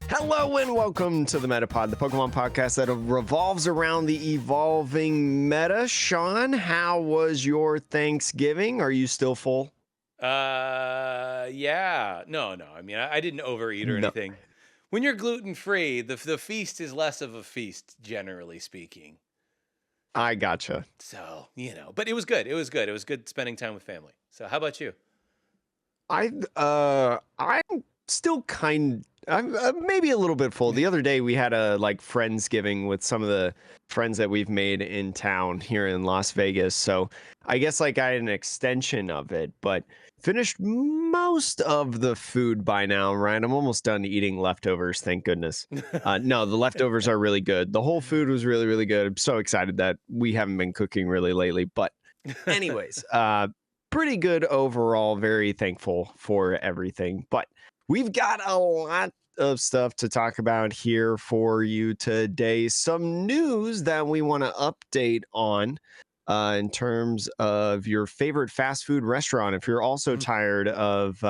Hello and welcome to the Metapod, the Pokemon podcast that revolves around the evolving meta. Sean, how was your Thanksgiving? Are you still full? Yeah. No. I mean, I didn't overeat or No. anything. When you're gluten free, the feast is less of a feast, generally speaking. I gotcha. So, but it was good. It was good. It was good spending time with family. So, how about you? I'm still I'm maybe a little bit full. The other day we had a Friendsgiving with some of the friends that we've made in town here in Las Vegas. So I guess I had an extension of it, but finished most of the food by now, right? I'm almost done eating leftovers, thank goodness. No, the leftovers are really good. The whole food was really, really good. I'm so excited that we haven't been cooking really lately. But anyways, pretty good overall. Very thankful for everything. But we've got a lot of stuff to talk about here for you today. Some news that we want to update on in terms of your favorite fast food restaurant. If you're also tired of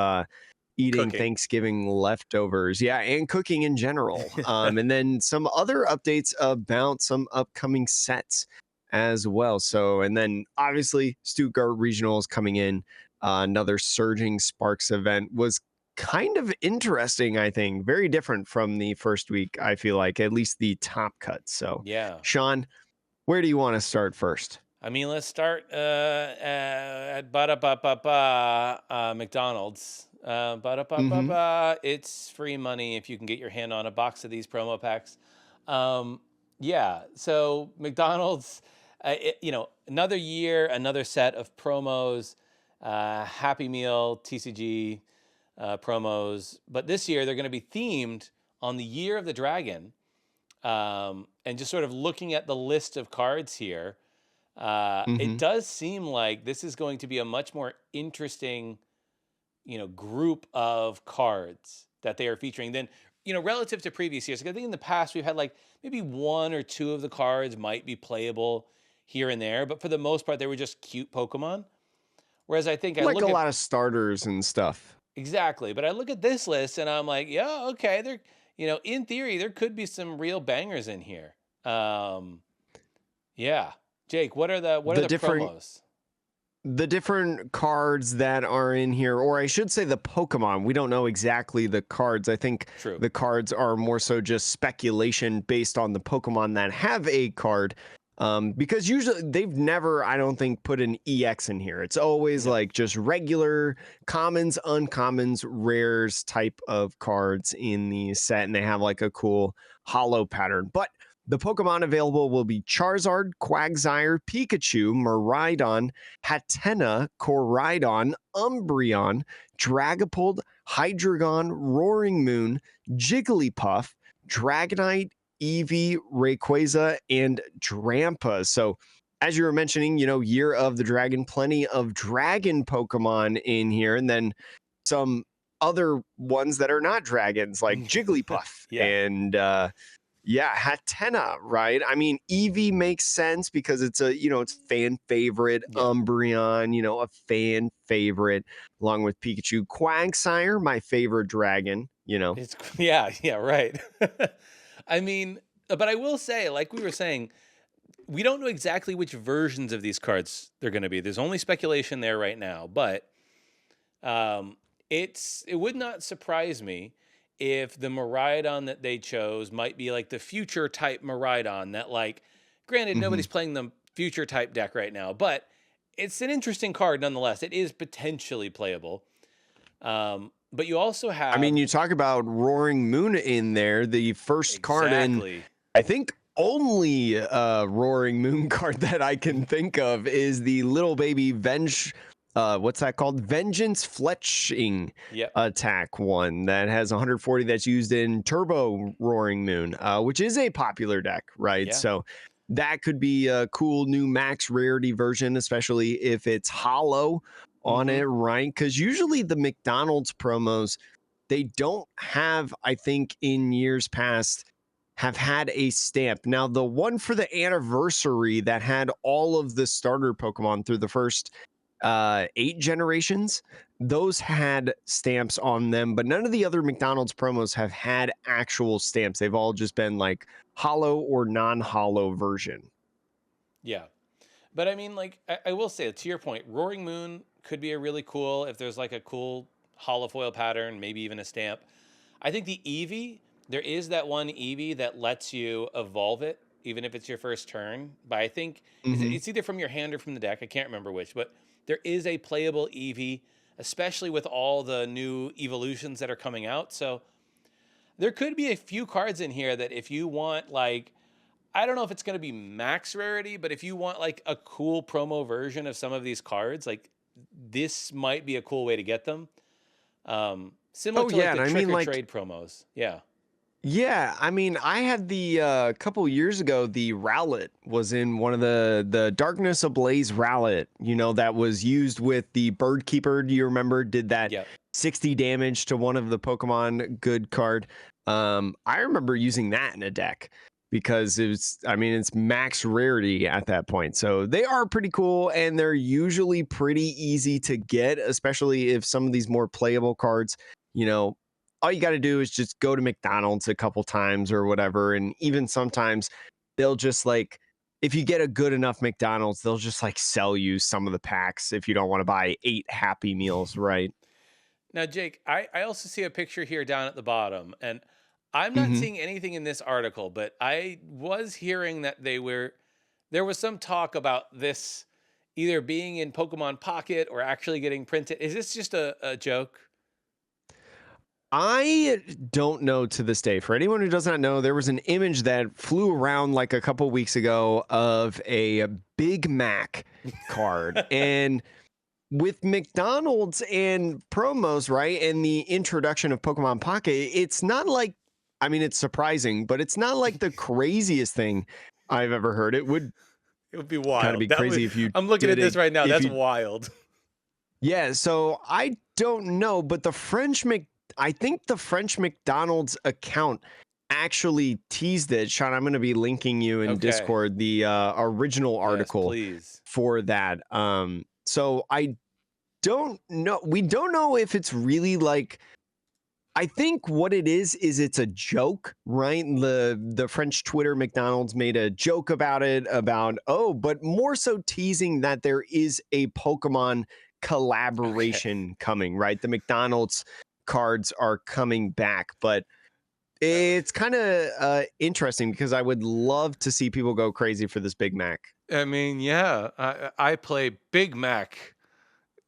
eating Cooking. Thanksgiving leftovers, yeah, and cooking in general. And then some other updates about some upcoming sets as well. So, and then obviously Stuttgart Regionals coming in, another surging Sparks event was kind of interesting, I think. Very different from the first week, I feel like, at least the top cut. So, Yeah. Sean, where do you want to start first? I mean, let's start at McDonald's. Mm-hmm. It's free money if you can get your hand on a box of these promo packs. Yeah, so McDonald's, another year, another set of promos, Happy Meal, TCG promos. But this year they're going to be themed on the Year of the Dragon. And just sort of looking at the list of cards here, it Mm-hmm. does seem like this is going to be a much more interesting, group of cards that they are featuring than, relative to previous years. Like I think in the past we've had maybe one or two of the cards might be playable here and there, but for the most part they were just cute Pokemon. Whereas I think I Like a look at lot of starters and stuff. exactly, but I look at this list and I'm like, yeah, okay, there, in theory there could be some real bangers in here. Yeah. Jake, what are The the different promos? the different cards that are in here, or I should say the Pokemon. We don't know exactly the cards. I think True. the cards are more so just speculation based on the Pokemon that have a card. Because usually they've never, I don't think, put an EX in here. It's always No. just regular commons, uncommons, rares type of cards in the set, and they have a cool hollow pattern. But the Pokemon available will be Charizard, Quagsire, Pikachu, Miraidon, Hatenna, Koraidon, Umbreon, Dragapult, Hydreigon, Roaring Moon, Jigglypuff, Dragonite, Eevee, Rayquaza, and Drampa. So, as you were mentioning, Year of the Dragon, plenty of dragon Pokemon in here, and then some other ones that are not dragons, like Jigglypuff Yeah. and yeah, Hatenna, right? I mean, Eevee makes sense because it's it's fan favorite. Yeah. Umbreon, a fan favorite, along with Pikachu. Quagsire, my favorite dragon. It's yeah, right. I mean, but I will say, like we were saying, we don't know exactly which versions of these cards they're going to be. There's only speculation there right now, but it would not surprise me if the Miraidon that they chose might be like the future type Miraidon that granted Mhm. nobody's playing the future type deck right now, but it's an interesting card nonetheless. It is potentially playable. But you also I mean, have you talk about Roaring Moon in there. The first card in, exactly. I think, only Roaring Moon card that I can think of is the little baby what's that called? Vengeance Fletching Yep. attack one that has 140 that's used in Turbo Roaring Moon, which is a popular deck, right? Yeah. So that could be a cool new max rarity version, especially if it's hollow on Mm-hmm. it, right? Because usually the McDonald's promos, they don't have, I think, in years past, have had a stamp. Now, the one for the anniversary that had all of the starter Pokemon through the first 8 generations, those had stamps on them, but none of the other McDonald's promos have had actual stamps. They've all just been like hollow or non-hollow version. Yeah. But I mean, like, I will say, to your point, Roaring Moon could be a really cool, if there's like a cool hollow foil pattern, maybe even a stamp. I think the Eevee, there is that one Eevee that lets you evolve it, even if it's your first turn. But I think Mhm. it's either from your hand or from the deck. I can't remember which, but there is a playable Eevee, especially with all the new evolutions that are coming out. So there could be a few cards in here that if you want, like, I don't know if it's going to be max rarity, but if you want like a cool promo version of some of these cards, like this might be a cool way to get them. Similar Oh to like yeah, the and I trick mean or like trade promos. Yeah. yeah, I mean, I had the couple years ago, the Rowlet was in one of the Darkness Ablaze Rowlet, that was used with the Bird Keeper. Do you remember? Did that Yep. 60 damage to one of the Pokemon good card. I remember using that in a deck because it's max rarity at that point. So they are pretty cool and they're usually pretty easy to get, especially if some of these more playable cards, you know, all you got to do is just go to McDonald's a couple times or whatever. And even sometimes they'll just like, if you get a good enough McDonald's, they'll just like sell you some of the packs if you don't want to buy 8 Happy Meals, right? Now, Jake, I also see a picture here down at the bottom, and I'm not Hmm. seeing anything in this article, but I was hearing that there was some talk about this either being in Pokemon Pocket or actually getting printed. Is this just a joke? I don't know to this day. For anyone who does not know, there was an image that flew around like a couple weeks ago of a Big Mac card. And with McDonald's and promos, right? And the introduction of Pokemon Pocket, it's not like, it's surprising, but it's not like the craziest thing I've ever heard. It would It would be kind of wild. be That would crazy if you I'm looking did at this it. right now. If That's you, wild. yeah. So I don't know, but I think the French McDonald's account actually teased it. Sean, I'm going to be linking you in Okay. Discord the original Yes, article please. for that. So I don't know. We don't know if it's really like. I think what it is it's a joke, right? The French Twitter McDonald's made a joke about it, but more so teasing that there is a Pokemon Okay. collaboration coming, right? The McDonald's cards are coming back, but Uh, it's kind of interesting because I would love to see people go crazy for this Big Mac. I mean, yeah, I play Big Mac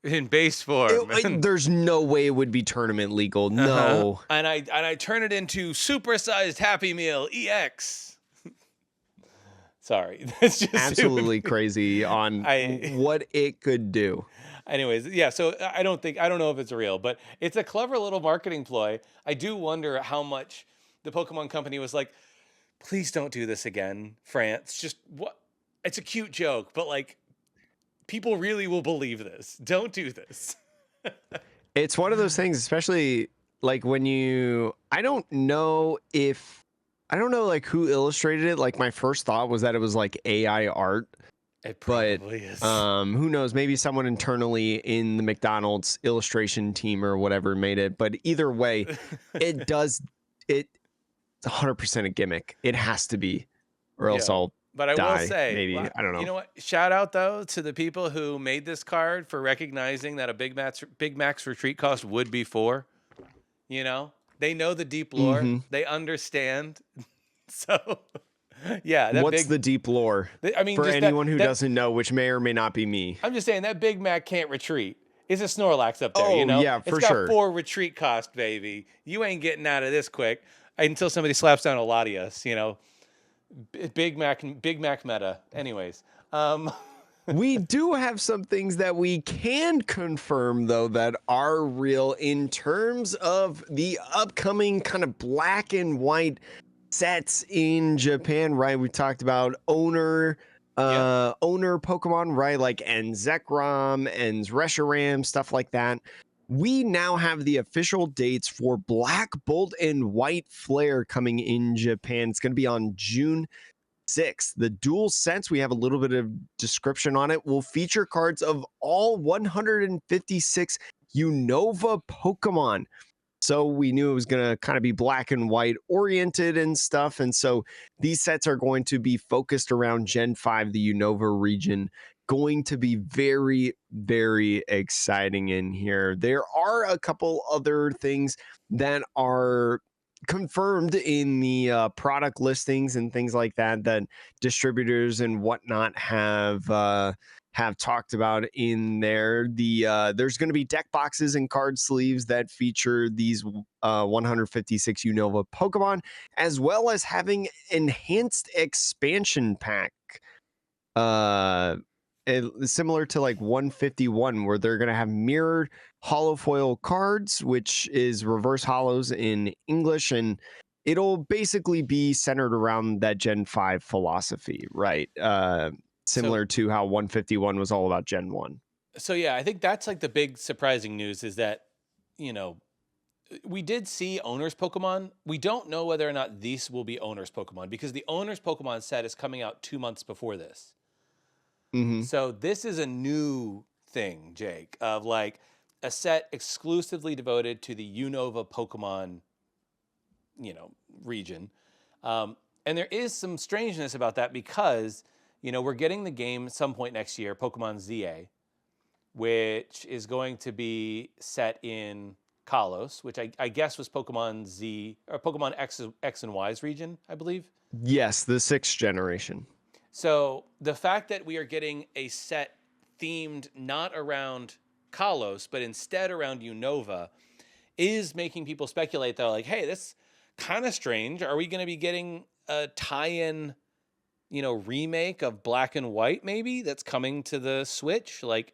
in base form, and There's no way it would be tournament legal. uh-huh. No. And I turn it into supersized Happy Meal EX. Sorry. That's just it would Absolutely be, crazy on I what it could do. anyways, yeah, so I don't know if it's real, but it's a clever little marketing ploy. I do wonder how much the Pokemon company was like, please don't do this again, France. Just what it's a cute joke, but like people really will believe this. Don't do this. It's one of those things, especially like I don't know like who illustrated it. Like my first thought was that it was like AI art, It but probably is. who knows? Maybe someone internally in the McDonald's illustration team or whatever made it. But either way, it does it's 100% a gimmick. It has to be, or else Yeah. I'll But I will die. say, Maybe I don't you know. know what? Shout out though to the people who made this card for recognizing that a Big Mac's retreat cost would be 4. You know, they know the deep lore. Hmm. They understand. So, yeah, that What's big. the deep lore I mean, for just anyone who that. doesn't know, which may or may not be me? I'm just saying that Big Mac can't retreat. It's a Snorlax up there, you Oh know? yeah, It's for got sure. 4 retreat cost, baby. You ain't getting out of this quick until somebody slaps down a Latias, you know? Big Mac meta. Anyways, We do have some things that we can confirm, though, that are real in terms of the upcoming kind of black and white sets in Japan, right? We talked about yeah. owner Pokemon, right? Like Zekrom and Reshiram, stuff like that. We now have the official dates for Black Bolt and White Flare coming in Japan. It's going to be on June 6. The Dual Sense, we have a little bit of description on it, will feature cards of all 156 Unova Pokemon. So we knew it was going to kind of be black and white oriented and stuff. And so these sets are going to be focused around Gen 5, the Unova region. Going to be very, very exciting in here. There are a couple other things that are confirmed in the product listings and things like that that distributors and whatnot have talked about in there. There's going to be deck boxes and card sleeves that feature these 156 Unova Pokemon, as well as having enhanced expansion pack. Similar to like 151, where they're going to have mirrored holofoil cards, which is reverse hollows in English, and it'll basically be centered around that Gen 5 philosophy, right? So Similar to how 151 was all about Gen 1. so yeah, I think that's like the big surprising news is that, you know, we did see owners Pokemon. We don't know whether or not these will be owners Pokemon because the owners Pokemon set is coming out 2 months before this. Mm-hmm. So this is a new thing, Jake, of like a set exclusively devoted to the Unova Pokemon, you know, region. And there is some strangeness about that because, you know, we're getting the game at some point next year, Pokemon ZA, which is going to be set in Kalos, which I guess was Pokemon Z or Pokemon X and Y's region, I believe. Yes, the 6th generation. So the fact that we are getting a set themed not around Kalos, but instead around Unova, is making people speculate though, like, hey, that's kind of strange. Are we going to be getting a tie-in, you know, remake of Black and White maybe that's coming to the Switch? Like,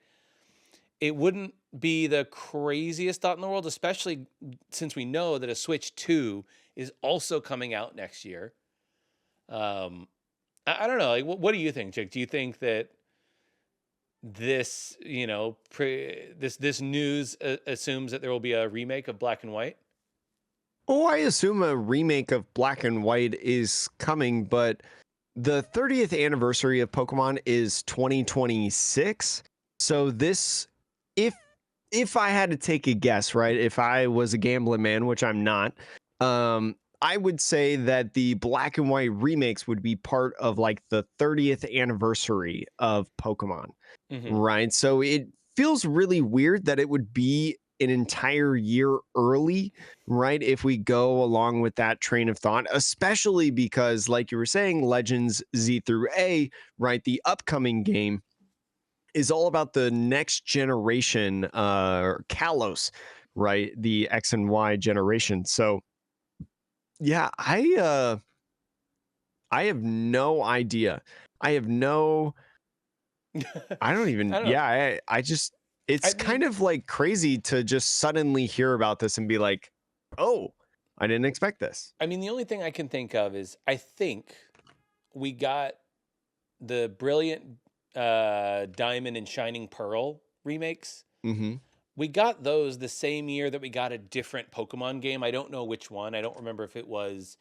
it wouldn't be the craziest thought in the world, especially since we know that a Switch 2 is also coming out next year. I don't know. Like, what do you think, Jake? Do you think that this, you know, this news assumes that there will be a remake of Black and White? Oh, I assume a remake of Black and White is coming, but the 30th anniversary of Pokemon is 2026. So this, if I had to take a guess, right? If I was a gambling man, which I'm not, I would say that the Black and White remakes would be part of like the 30th anniversary of Pokemon, Mm-hmm. right? So it feels really weird that it would be an entire year early, right? If we go along with that train of thought, especially because, like you were saying, Legends Z through A, right? The upcoming game is all about the next generation, Kalos, right? The X and Y generation. So, yeah, I have no idea. I have no I don't even I don't know. yeah, I just I it's kind mean, of like crazy to just suddenly hear about this and be like, "Oh, I didn't expect this." the only thing I can think of is I think we got the Brilliant Diamond and Shining Pearl remakes. Mhm. We got those the same year that we got a different Pokemon game. I don't know which one. I don't remember if it was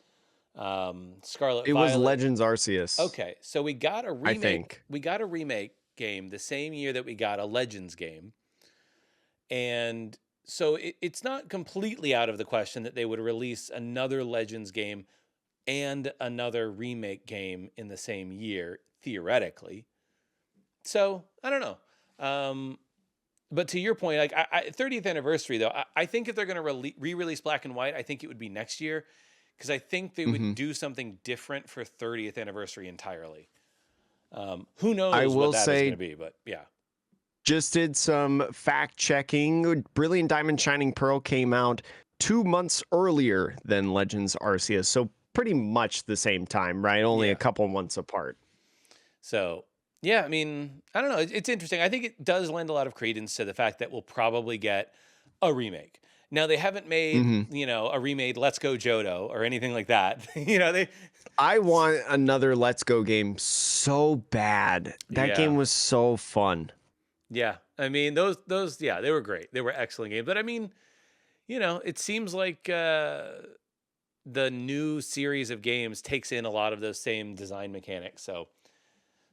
Scarlet It was Violet. Legends Arceus, Okay, so we got a I remake. think. We got a remake game the same year that we got a Legends game, and so it's not completely out of the question that they would release another Legends game and another remake game in the same year, theoretically. So I don't know. But to your point, like 30th anniversary though, I think if they're going to re-release Black and White, I think it would be next year because I think they would Mhm. do something different for 30th anniversary entirely. Who I knows what will that is going to say be, but yeah. just did some fact checking. Brilliant Diamond Shining Pearl came out 2 months earlier than Legends Arceus. So pretty much the same time, right? Only a Yeah. couple months apart. So, yeah, I don't know. It's interesting. I think it does lend a lot of credence to the fact that we'll probably get a remake. Now, they haven't made, Mhm. you know, a remade Let's Go Johto or anything like that. They, I want another Let's Go game so bad. That yeah. game was so fun. Yeah. Yeah, they were great. They were excellent games. But it seems like the new series of games takes in a lot of those same design mechanics. So,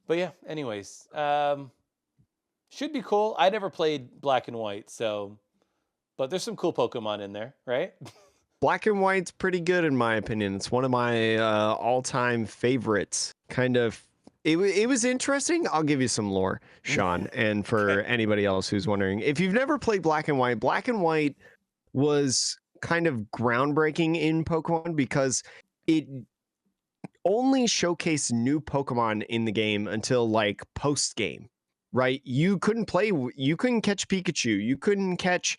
but yeah, anyways, should be cool. I never played Black and White, so, but there's some cool Pokemon in there, right? Black and White's pretty good in my opinion. It's one of my all-time favorites. Kind of, it was interesting. I'll give you some lore, Sean, and Okay. for anybody else who's wondering, if you've never played Black and White was kind of groundbreaking in Pokemon because it only showcased new Pokemon in the game until like post game, right? You couldn't catch Pikachu, you couldn't catch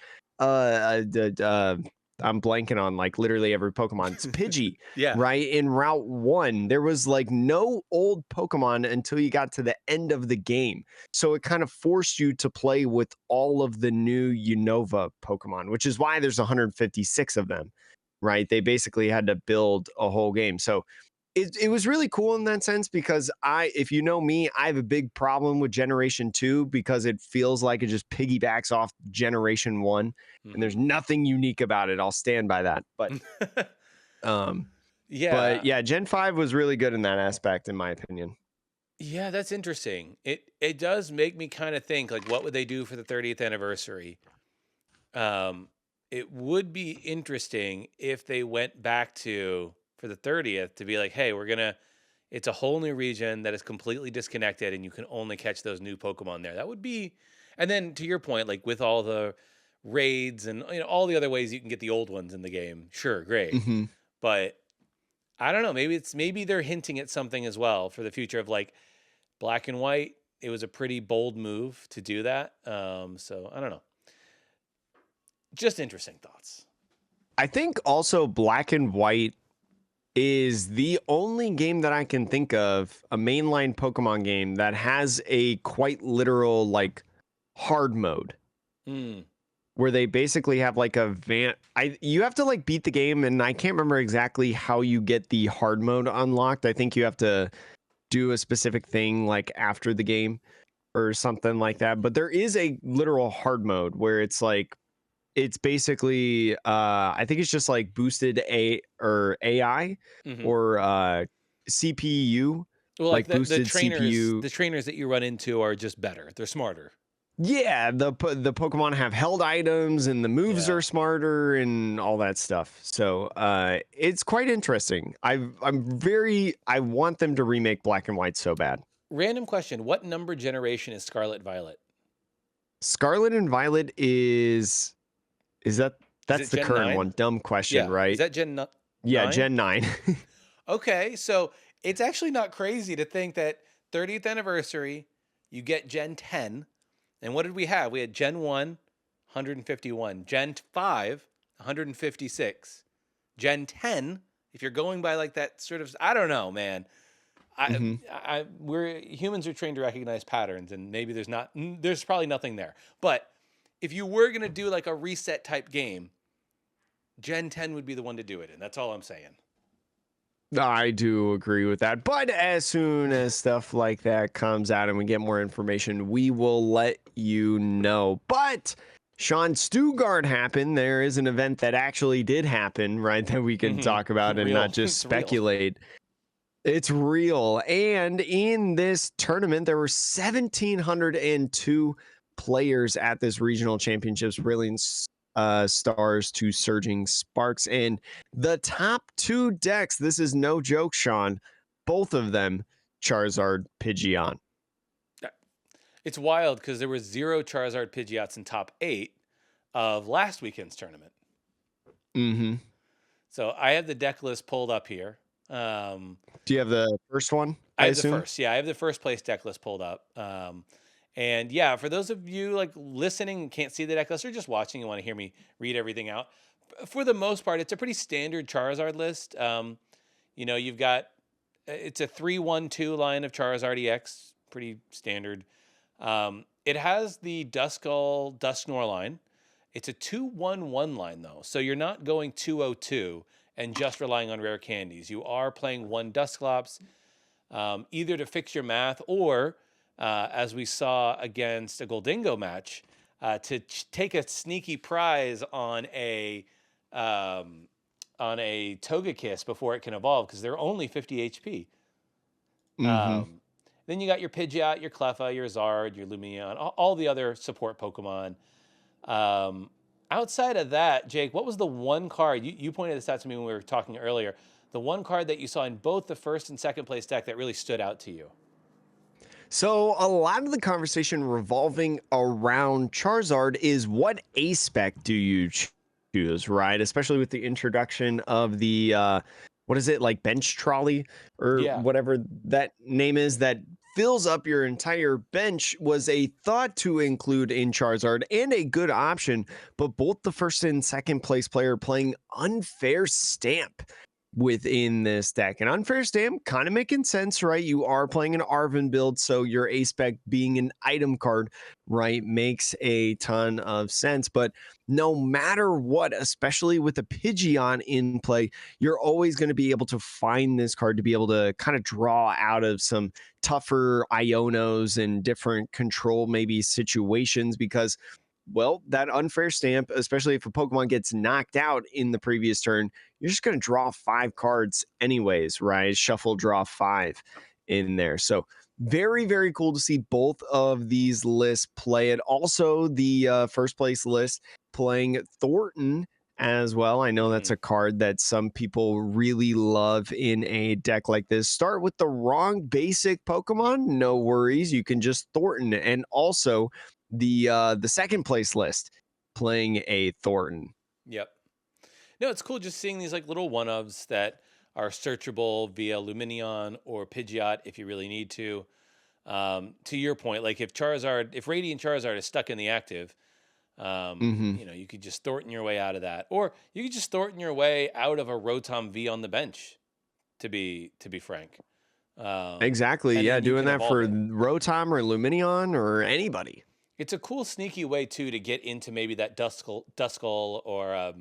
I'm blanking on like literally every Pokemon. It's Pidgey, Yeah. right? In Route 1, there was like no old Pokemon until you got to the end of the game. So it kind of forced you to play with all of the new Unova Pokemon, which is why there's 156 of them, right? They basically had to build a whole game. So it was really cool in that sense because if you know me, I have a big problem with Generation 2 because it feels like it just piggybacks off Generation 1 and there's nothing unique about it. I'll stand by that. Um, but Yeah. yeah, Gen 5 was really good in that aspect, in my opinion. Yeah, that's interesting. It does make me kind of think like what would they do for the 30th anniversary? Um, it would be interesting if they went back to for the 30th to be like, hey, it's a whole new region that is completely disconnected and you can only catch those new Pokemon there. That would be, and then to your point, like with all the raids and all the other ways you can get the old ones in the game, sure, great. Hmm. But I don't know, maybe they're hinting at something as well for the future of like Black and White. It was a pretty bold move to do that. So I don't know. Just interesting thoughts. I think also Black and White is the only game that I can think of, a mainline Pokemon game that has a quite literal like hard mode Mm. where they basically have like you have to like beat the game, and I can't remember exactly how you get the hard mode unlocked. I think you have to do a specific thing like after the game or something like that, but there is a literal hard mode where it's basically I think it's just like boosted AI Hmm. or CPU, Well, like like boosted CPU. the trainers that you run into are just better. They're smarter. Yeah, the Pokemon have held items and the moves Yeah. are smarter and all that stuff. So it's quite interesting. I want them to remake Black and White so bad. Random question: what number generation is Scarlet Violet? Scarlet and Violet is that Is it that's the Gen current 9? one. Dumb question, Yeah. Is right? that Gen Yeah, 9? Gen 9. Okay, so it's actually not crazy to think that 30th anniversary, you get Gen 10, and what did we have? We had Gen 1, 151, Gen 5, 156, Gen 10. If you're going by like that sort of, I don't know, man. Hmm. We're humans are trained to recognize patterns, and maybe there's probably nothing there. But if you were gonna do like a reset type game, Gen 10 would be the one to do it in. That's all I'm saying. I do agree with that. But as soon as stuff like that comes out and we get more information, we will let you know. But Sean, Stuttgart happened. There is an event that actually did happen, right? That we can talk about and not Real. just It's real. speculate. It's real. And in this tournament, there were 1,702 players at this regional championships, Brilliant Stars to Surging Sparks. And the top two decks, this is no joke, Sean, both of them Charizard Pidgeot. It's wild because there were 0 Charizard Pidgeots in top 8 of last weekend's tournament. Mm-hmm. So I have the deck list pulled up here. Do you have the first one, I I have the assume? first. Yeah, I have the first place deck list pulled up. And yeah, for those of you like listening and can't see the deck list or just watching and want to hear me read everything out, for the most part, it's a pretty standard Charizard list. You've got it's a 3-1-2 line of Charizard EX, pretty standard. It has the Duskull Dusknoir line. It's a 2-1-1 line though, so you're not going 2-0-2 and just relying on rare candies. You are playing one Dusclops, either to fix your math or, as we saw against a Goldingo match, to take a sneaky prize on a on a Togekiss before it can evolve because they're only 50 HP. Mm-hmm. Um, then you got your Pidgeot, your Cleffa, your Zard, your Lumion, all the other support Pokemon. Um, Outside of that, Jake, what was the one card you pointed this out to me when we were talking earlier? The one card that you saw in both the first and second place deck that really stood out to you? So a lot of the conversation revolving around Charizard is what A spec do you choose, right? Especially with the introduction of the what is it, like bench trolley or Yeah. whatever that name is, that fills up your entire bench, was a thought to include in Charizard and a good option, but both the first and second place player playing Unfair Stamp within this deck. And Unfair Stamp kind of making sense, right? You are playing an Arvin build, so your A spec being an item card, right, makes a ton of sense. But no matter what, especially with the Pidgeon in play, you're always going to be able to find this card to be able to kind of draw out of some tougher Ionos and different control maybe situations, because well, that Unfair Stamp, especially if a Pokemon gets knocked out in the previous turn, you're just going to draw 5 cards anyways, right? Shuffle, draw 5 in there. So very, very cool to see both of these lists play it. Also, the first place list playing Thornton as well. I know that's Mm-hmm. a card that some people really love in a deck like this. Start with the wrong basic Pokemon, no worries. You can just Thornton. And also the second place list playing a Thornton. Yep. No, it's cool just seeing these like little one-ofs that are searchable via Lumineon or Pidgeot if you really need to. To your point, like if Radiant Charizard is stuck in the active, Mm-hmm. you could just Thornton your way out of that, or you could just Thornton your way out of a Rotom V on the bench. To be frank, Exactly. and Yeah, then you doing can that evolve for it. Rotom or Luminion or anybody. It's a cool, sneaky way too to get into maybe that Duskull or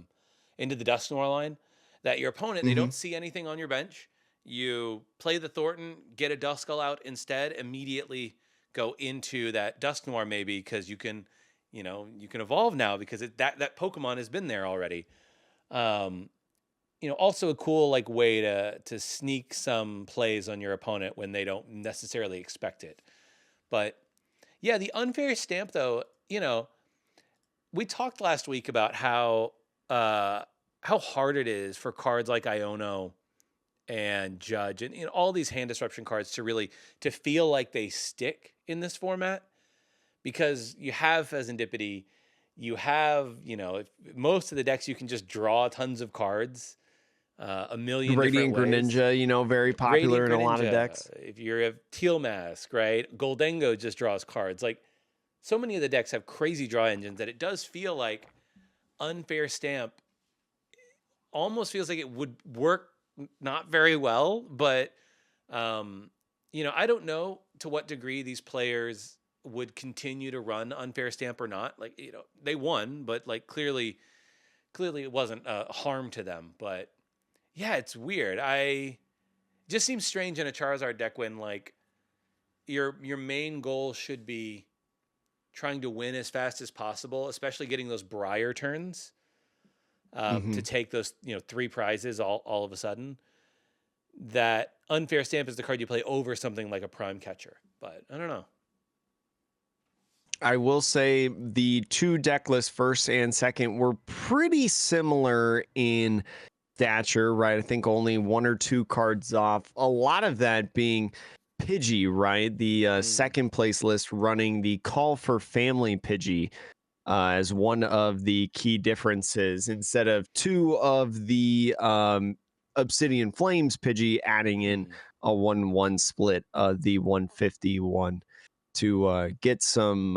into the Dusknoir line. That your opponent, they Mm-hmm. don't see anything on your bench. You play the Thornton, get a Duskull out instead, immediately go into that Dusknoir maybe because you can evolve now because that Pokemon has been there already. Um, also a cool like way to sneak some plays on your opponent when they don't necessarily expect it. But yeah, the Unfair Stamp though, we talked last week about how hard it is for cards like Iono and Judge and all these hand disruption cards to feel like they stick in this format because you have Pheasantipity, you have if, most of the decks you can just draw tons of cards, a million different Radiant ways. Greninja, very popular Radiant in a lot of Greninja, decks. if you're a Teal Mask, right? Goldengo just draws cards. Like so many of the decks have crazy draw engines that it does feel like Unfair Stamp almost feels like it would work not very well, but I don't know to what degree these players would continue to run Unfair Stamp or not. Like, they won, but like clearly it wasn't a harm to them. But yeah, it's weird. It just seems strange in a Charizard deck when like your main goal should be trying to win as fast as possible, especially getting those Briar turns Mm-hmm. to take those 3 prizes all of a sudden. That Unfair Stamp is the card you play over something like a Prime Catcher, but I don't know. I will say the two deck lists, first and second, were pretty similar in stature, right? I think only 1 or 2 cards off. A lot of that being Pidgey, right? The Mm, second place list running the Call for Family Pidgey as one of the key differences, instead of 2 of the Obsidian Flames Pidgey, adding in mm. a 1-1 split of the 151 to get some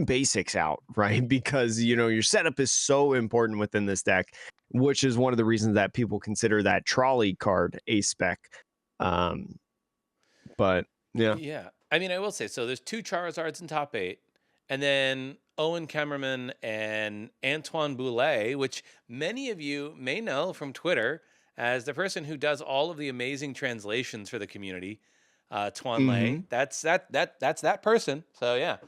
basics out, right? Because your setup is so important within this deck, which is one of the reasons that people consider that trolley card a spec. Um, but yeah. Yeah, I mean, I will say so. There's 2 Charizards in top 8, and then Owen Kemmerman and Antoine Boulet, which many of you may know from Twitter as the person who does all of the amazing translations for the community. Tuan Mm-hmm. Lei, that's that person. So yeah,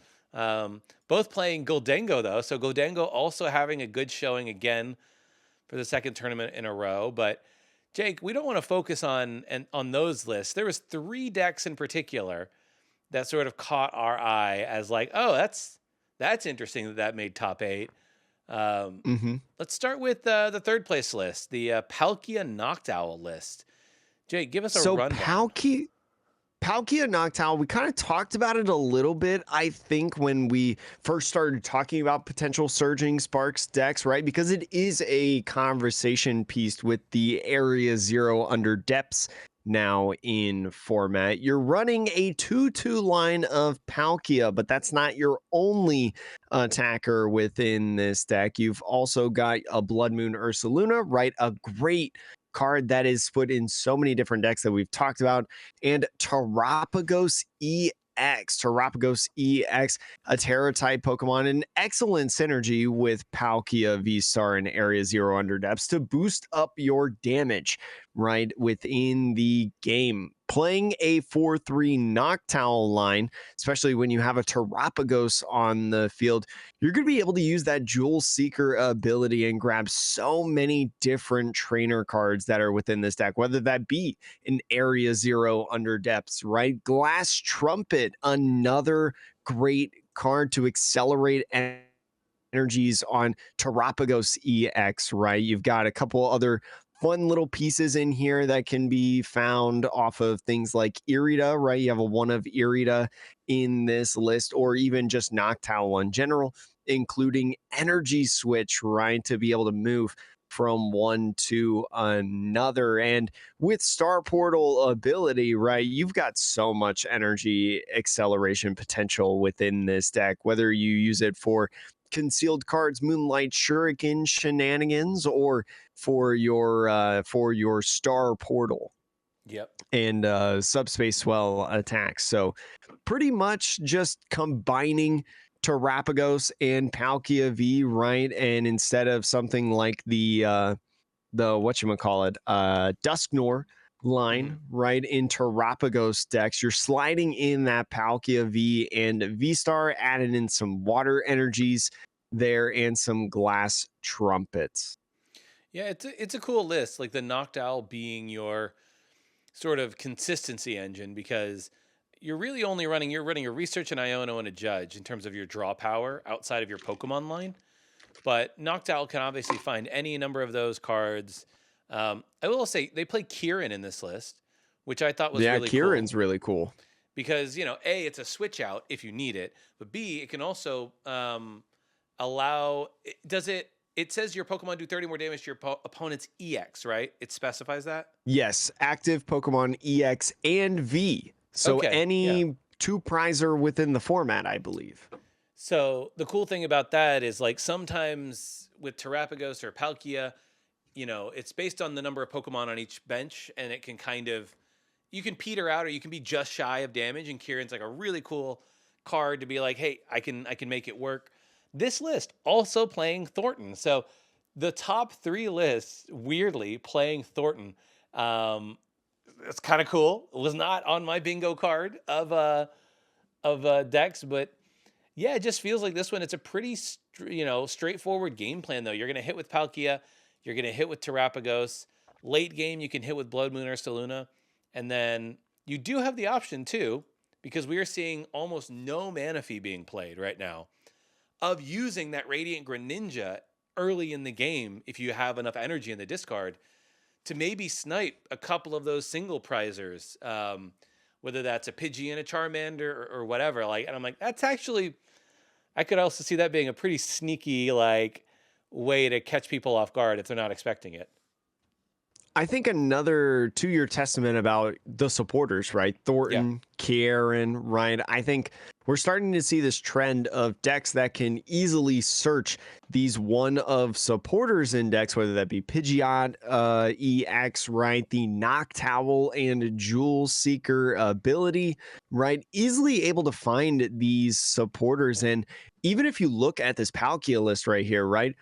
both playing Goldengo though. So Goldengo also having a good showing again. for the second tournament in a row. But Jake, we don't want to focus on those lists. There was 3 decks in particular that sort of caught our eye as like, oh, that's interesting that that made top 8. Um, Hmm. let's start with the third place list, the Palkia Noctowl list. Jake, give us a So rundown. Palkia Noctowl, we kind of talked about it a little bit, I think, when we first started talking about potential surging Sparks decks, right? Because it is a conversation piece with the Area Zero under depths now in format. You're running a 2-2 line of Palkia, but that's not your only attacker within this deck. You've also got a Blood Moon Ursaluna, right? A great card that is put in so many different decks that we've talked about, and Terapagos EX. Terapagos EX, a Terra type Pokemon, an excellent synergy with Palkia, V-Star, and Area Zero under depths to boost up your damage right within the game. Playing a 4-3 Noctowl line, especially when you have a Terapagos on the field, you're going to be able to use that Jewel Seeker ability and grab so many different trainer cards that are within this deck, whether that be an Area Zero under depths, right? Glass Trumpet, another great card to accelerate energies on Terapagos EX, right? You've got a couple other fun little pieces in here that can be found off of things like Irida, right? You have a one of Irida in this list, or even just Noctowl in general, including Energy Switch, right? To be able to move from one to another. And with Star Portal ability, right, you've got so much energy acceleration potential within this deck, whether you use it for concealed cards, Moonlight Shuriken shenanigans, or for your Star Portal Yep. and Subspace Swell attacks. So pretty much just combining Terapagos and Palkia V, right? And instead of something like the whatchamacallit, Dusknor line, Hmm. right, in Terapagos decks. You're sliding in that Palkia V and V Star, adding in some water energies there and some glass trumpets. Yeah, it's a cool list. Like the Noctowl being your sort of consistency engine because you're running a research and Iono and a judge in terms of your draw power outside of your Pokemon line. But Noctowl can obviously find any number of those cards. I will say they play Kieran in this list, which I thought was Yeah, really cool Kieran's really cool. because A, it's a switch out if you need it, but B, it can also allow. Does it? It says your Pokemon do 30 more damage to your opponent's EX, right? It specifies that. Yes, active Pokemon EX and V. So Okay, yeah. any two prizer within the format, I believe. So the cool thing about that is like sometimes with Terapagos or Palkia, it's based on the number of Pokemon on each bench, and it can kind of you can peter out or you can be just shy of damage. And Kieran's like a really cool card to be like, hey, I can make it work. This list also playing Thornton. So the top 3 lists, weirdly, playing Thornton. Um, it's kind of cool. It was not on my bingo card of decks, but yeah, it just feels like this one. It's a pretty straightforward game plan though. You're gonna hit with Palkia, you're gonna hit with Terapagos. Late game, you can hit with Blood Moon or Saluna, and then you do have the option too, because we are seeing almost no Manaphy being played right now, of using that Radiant Greninja early in the game if you have enough energy in the discard to maybe snipe a couple of those single prizers, whether that's a Pidgey and a Charmander or whatever. Like, and I'm like, that's actually I could also see that being a pretty sneaky like way to catch people off guard if they're not expecting it. I think another to your testament about the supporters, right? Yeah. Thornton, Kieran, right? I think we're starting to see this trend of decks that can easily search these one of supporters index, whether that be Pidgeot, EX, right? The Noctowl and Jewel Seeker ability, right? Easily able to find these supporters. And even if you look at this Palkia list right here, right?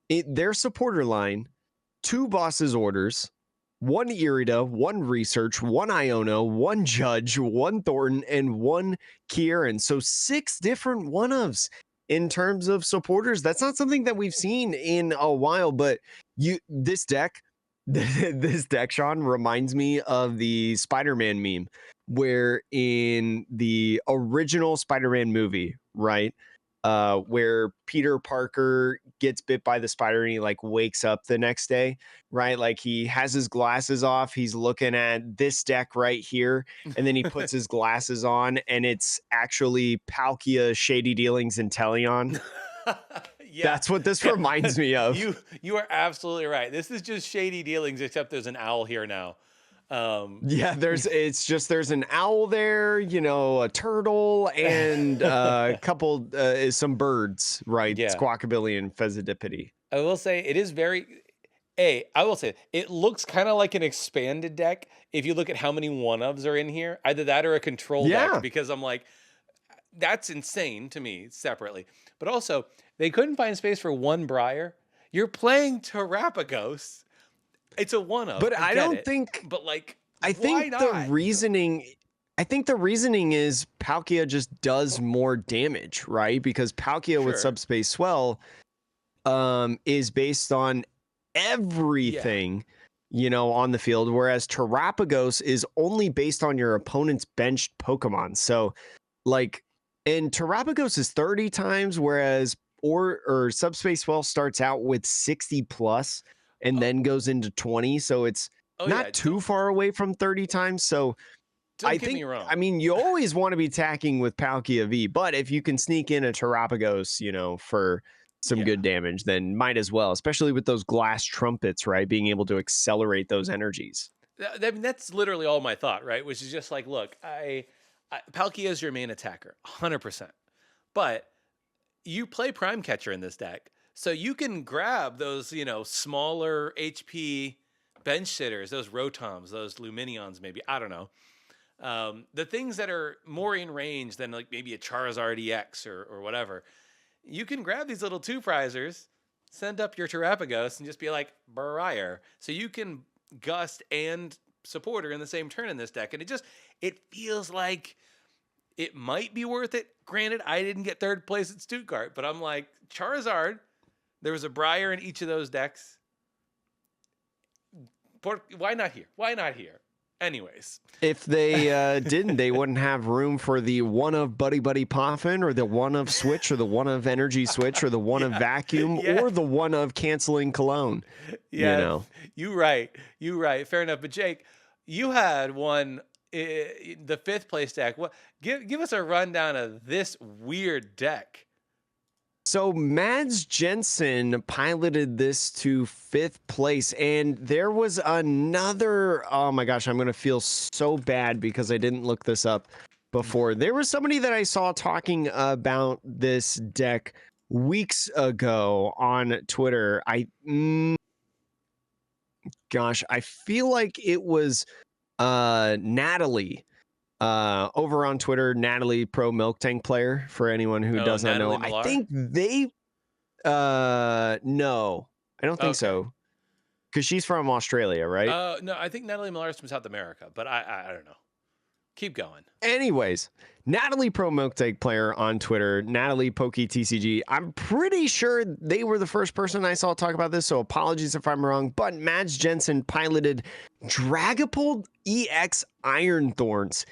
Their supporter line, 2 bosses orders, 1 Irida, 1 research, 1 Iono, 1 judge, 1 Thornton, and 1 Kieran. So 6 different one ofs in terms of supporters. That's not something that we've seen in a while, but this deck, this deck, Sean, reminds me of the Spider-Man meme, where in the original Spider-Man movie, right? Where Peter Parker gets bit by the spider and he like wakes up the next day, right? Like he has his glasses off, he's looking at this deck right here, and then he puts his glasses on, and it's actually Palkia, Shady Dealings, and Teleon. Yeah, That's what this yeah. reminds me of. You are absolutely right. This is just shady dealings, except there's an owl here now. Yeah, there's an owl there, a turtle, and a couple some birds, right? Yeah, Squawkabilly and Pheasantipity. I will say it is very. I will say it looks kind of like an expanded deck if you look at how many one ofs are in here. Either that or a control deck, Yeah. because I'm like, that's insane to me separately. But also, they couldn't find space for one Briar. You're playing Terrapagos. It's a one of. But I get don't it. think But like, I why think not? I think the reasoning is Palkia just does more damage, right? Because Palkia with Sure. Subspace Swell is based on Yeah. everything, on the field, whereas Terrapagos is only based on your opponent's benched Pokemon. So like, and Terrapagos is 30 times, whereas or Subspace Swell starts out with 60 plus and Oh, then goes into 20. So it's oh yeah. not too far away from 30 times. So Don't I get me think, wrong. I mean, you always want to be attacking with Palkia V, but if you can sneak in a Terrapagos, for some Yeah. good damage, then might as well, especially with those glass trumpets, right? Being able to accelerate those energies. I mean, that's literally all my thought, right? Which is just like, look, Palkia is your main attacker, 100%. But you play Prime Catcher in this deck, so you can grab those, smaller HP bench sitters, those Rotoms, those Luminions, maybe. I don't know. The things that are more in range than like maybe a Charizard EX or whatever. You can grab these little two prizers, send up your Terrapagos, and just be like, Briar. So you can Gust and Supporter in the same turn in this deck. And it feels like it might be worth it. Granted, I didn't get third place at Stuttgart, but I'm like, Charizard, there was a Briar in each of those decks. Why not here? Why not here? Anyways. If they didn't, they wouldn't have room for the one of Buddy Buddy Poffin, or the one of Switch, or the one of Energy Switch, or the one of Vacuum, Yeah. or the one of Canceling Cologne. Yeah, you right. You right. Fair enough. But Jake, you had one, the fifth place deck. What? Give us a rundown of this weird deck. So Mads Jensen piloted this to fifth place, and there was another. Oh my gosh, I'm gonna feel so bad because I didn't look this up before. There was somebody that I saw talking about this deck weeks ago on Twitter. Gosh, I feel like it was Natalie. Over on Twitter, Natalie Pro Milk Tank Player, for anyone who does not know. Natalie Millar? I think they no, I don't think Okay. so. Because she's from Australia, right? No, I think Natalie Millar is from South America, but I don't know. Keep going. Anyways, Natalie Pro Milk Tank Player on Twitter, Natalie Pokey TCG. I'm pretty sure they were the first person I saw talk about this, so apologies if I'm wrong. But Mads Jensen piloted Dragapult EX Iron Thorns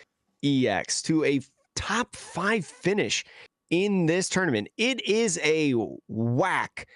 EX to a top 5 finish in this tournament. It is a whack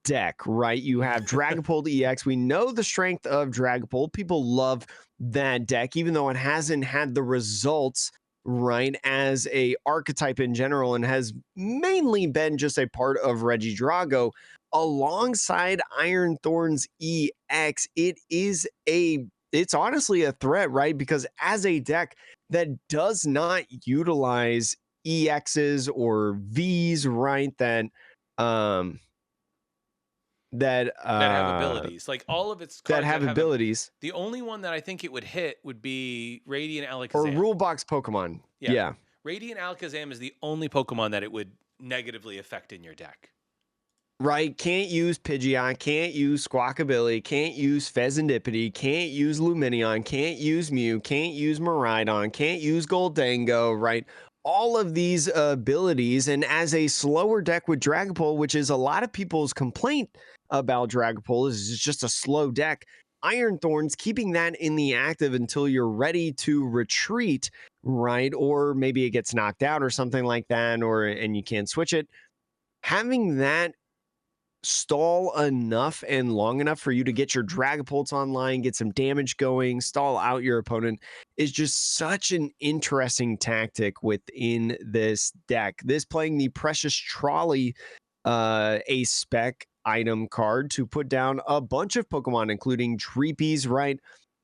deck, right? You have Dragapult EX. We know the strength of Dragapult. People love that deck, even though it hasn't had the results, right, as a archetype in general, and has mainly been just a part of Regidrago. Alongside Iron Thorns EX, it's honestly a threat, right? Because as a deck that does not utilize EXs or Vs, right, that have abilities. Like all of its cards that have abilities, the only one that I think it would hit would be Radiant or Alakazam. rule box Pokemon. Yeah. Radiant Alakazam is the only Pokemon that it would negatively affect in your deck. Right, can't use Pidgeot, can't use Squawkabilly, can't use Pheasantipity, can't use Luminion, can't use Mew, can't use Miraidon, can't use Goldango, right? all of these abilities. And as a slower deck with Dragapult, which is a lot of people's complaint about Dragapult, is it's just a slow deck. Iron Thorns, keeping that in the active until you're ready to retreat, right? Or maybe it gets knocked out or something like that, or and you can't switch it. Having that stall enough and long enough for you to get your Dragapults online, get some damage going, stall out your opponent is just such an interesting tactic within this deck. This playing the Precious Trolley, a spec item card to put down a bunch of Pokemon, including Dreepies, right?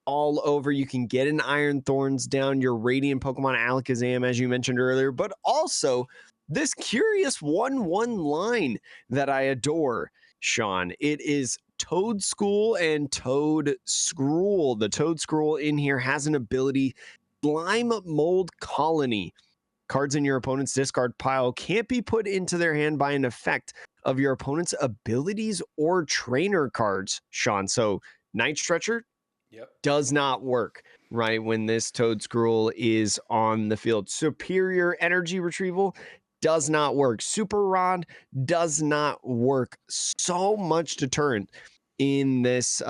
All over. You can get an Iron Thorns down, your Radiant Pokemon Alakazam, as you mentioned earlier, but also this curious 1/1 line that I adore, Sean. It is Toad School and Toad Scroll. The Toad Scroll in here has an ability, Slime Mold Colony. Cards in your opponent's discard pile can't be put into their hand by an effect of your opponent's abilities or trainer cards, Sean. So Night Stretcher Yep. does not work, right? When this Toad Scroll is on the field. Superior Energy Retrieval does not work. Super Rod does not work. So much deterrent in this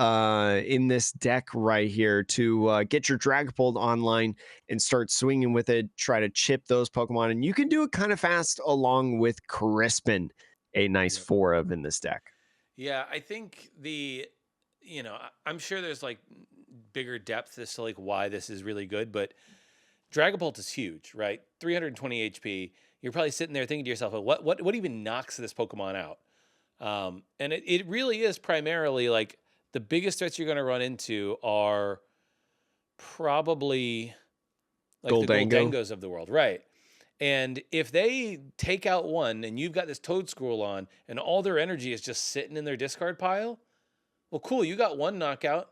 deck right here to get your Dragapult online and start swinging with it, try to chip those Pokemon, and you can do it kind of fast along with Crispin, a nice Yep. 4 of in this deck. Yeah, I think I'm sure there's like bigger depth as to like why this is really good, but Dragapult is huge, right? 320 HP. You're probably sitting there thinking to yourself, well, what even knocks this Pokemon out? And it really is primarily like the biggest threats you're going to run into are probably like the Goldango. Goldengos of the world, right? And if they take out one and you've got this Toad Scroll on and all their energy is just sitting in their discard pile, well, cool, you got one knockout,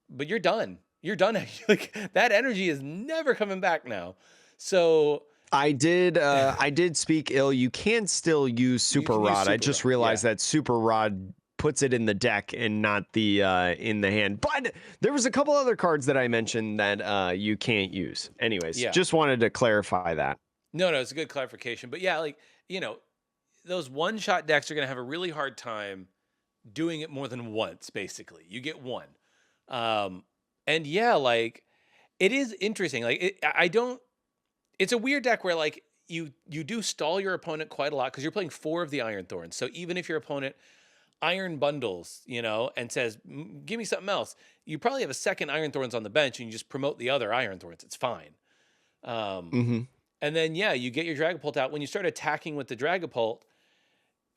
but you're done. You're done. Like that energy is never coming back now. So I did speak ill. You can still use you Super can use Rod. I Super just Rod. realized Yeah. that Super Rod puts it in the deck and not the in the hand. But there was a couple other cards that I mentioned that you can't use. Anyways, Yeah. just wanted to clarify that. No, it's a good clarification. But yeah, like, those one-shot decks are going to have a really hard time doing it more than once, basically. You get one. And yeah, like, it is interesting. Like, it's a weird deck where, like, you do stall your opponent quite a lot because you're playing 4 of the Iron Thorns. So even if your opponent iron bundles, and says, give me something else, you probably have a second Iron Thorns on the bench and you just promote the other Iron Thorns. It's fine. Mm-hmm. And then, yeah, you get your Dragapult out. When you start attacking with the Dragapult,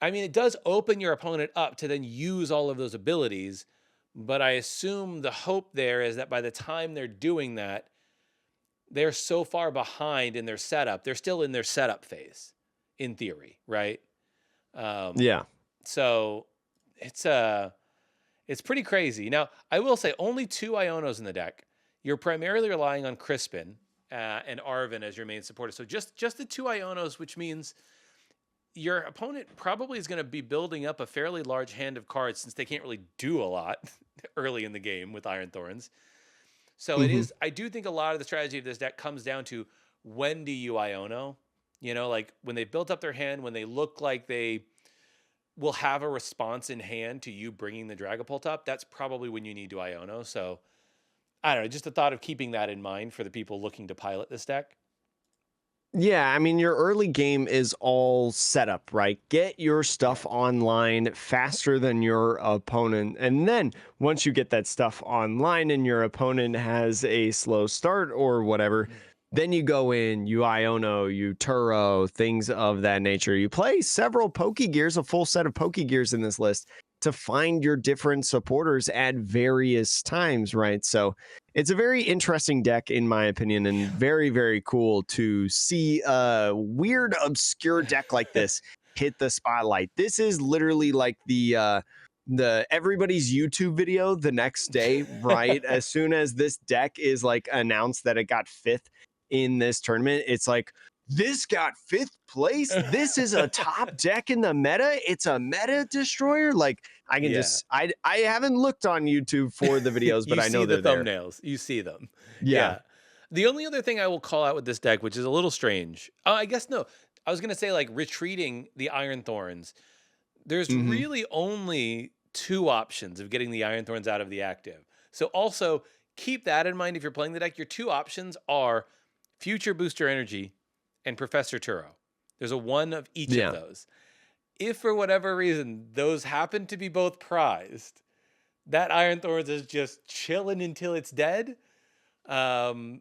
I mean, it does open your opponent up to then use all of those abilities. But I assume the hope there is that by the time they're doing that, they're so far behind in their setup. They're still in their setup phase, in theory, right? Yeah. So it's pretty crazy. Now, I will say only 2 Ionos in the deck. You're primarily relying on Crispin and Arvin as your main supporter. So just the 2 Ionos, which means your opponent probably is going to be building up a fairly large hand of cards since they can't really do a lot early in the game with Iron Thorns. So Mm-hmm. I do think a lot of the strategy of this deck comes down to when do you Iono? Like when they built up their hand, when they look like they will have a response in hand to you bringing the Dragapult up, that's probably when you need to Iono. So I don't know, just the thought of keeping that in mind for the people looking to pilot this deck. Yeah, I mean, your early game is all set up, right? Get your stuff online faster than your opponent. And then once you get that stuff online and your opponent has a slow start or whatever, then you go in, you Iono, you Turo, things of that nature. You play several Pokegears, a full set of Pokegears in this list to find your different supporters at various times, right? So it's a very interesting deck, in my opinion, and very, very cool to see a weird, obscure deck like this hit the spotlight. This is literally like the everybody's YouTube video the next day, right? As soon as this deck is like announced that it got 5th in this tournament, it's like, this got 5th place. This is a top deck in the meta. It's a meta destroyer. Like I can just, I haven't looked on YouTube for the videos, but You I know see the they're there. thumbnails. You see them. Yeah. The only other thing I will call out with this deck, which is a little strange, I guess no, I was gonna say like retreating the Iron Thorns. There's Hmm. really only two options of getting the Iron Thorns out of the active. So also keep that in mind if you're playing the deck. Your two options are Future Booster Energy and Professor Turo. There's a one of each of Yeah. those. If for whatever reason those happen to be both prized, that Iron Thorns is just chilling until it's dead, um,